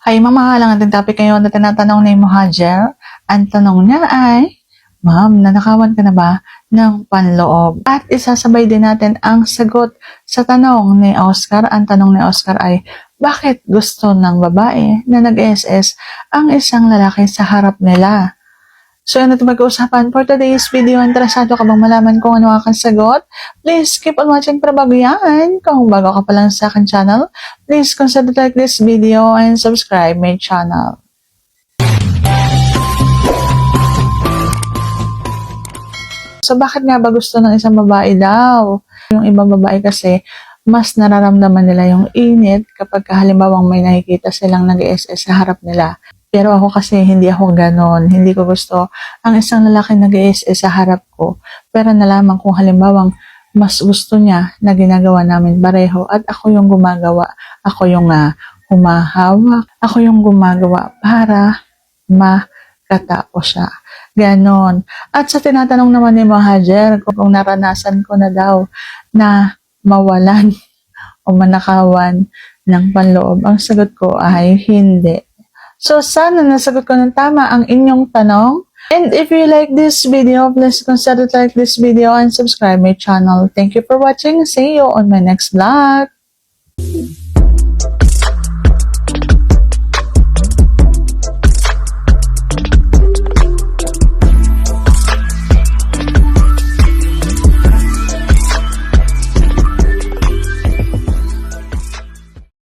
Ay, mamahalang ating topic ngayon na tinatanong ni Muhajir. Ang tanong niya ay, Ma'am, nanakawan ka na ba ng panloob? At isasabay din natin ang sagot sa tanong ni Oscar. Ang tanong ni Oscar ay, bakit gusto ng babae na nag-SS ang isang lalaki sa harap nila? So, yun natin mag-uusapan for today's video. Interesado ka bang malaman kung ano ang sagot? Please keep on watching para bago yan. Kung bago ka pa lang sa akin channel, please consider to like this video and subscribe my channel. So, bakit nga ba gusto ng isang babae daw? Yung ibang babae kasi, mas nararamdaman nila yung init kapag halimbawang may nakikita silang nag-SS sa harap nila. Pero ako kasi, hindi ako ganon. Hindi ko gusto ang isang lalaki nag-SS sa harap ko. Pero nalaman kong halimbawang mas gusto niya na ginagawa namin pareho at ako yung gumagawa. Ako yung humahawak. Ako yung gumagawa para makatapos siya. Ganon. At sa tinatanong naman ni Muhajir kung naranasan ko na daw na mawalan o manakawan ng panloob, ang sagot ko ay hindi. So, sana nasagot ko ng tama ang inyong tanong. And if you like this video, please consider to like this video and subscribe my channel. Thank you for watching. See you on my next vlog.